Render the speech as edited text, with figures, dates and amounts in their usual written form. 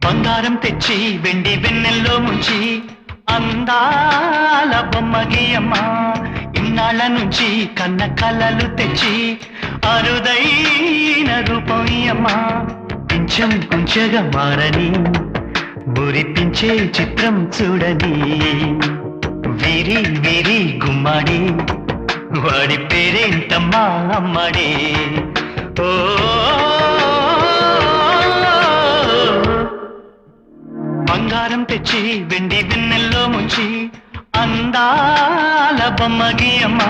బంగారం తెచ్చి వెండి వెన్నెల్లో ముంచి అందాల బొమ్మ గీయమ్మ. ఇన్నాళ్ళ నుంచి కన్న కలలు తెచ్చి అరుదైన రూపం ఇయ్యమ్మ. పింఛం కుంచెగా మారని మురిపించే చిత్రం చూడని వీరి వీరి గుమ్మడి వాడి పేరేంటమ్మా అమ్మడి. ఓ బంగారం తెచ్చి వెండి వెన్నెల్లో ముంచి అందాల బొమ్మ గీయమ్మ.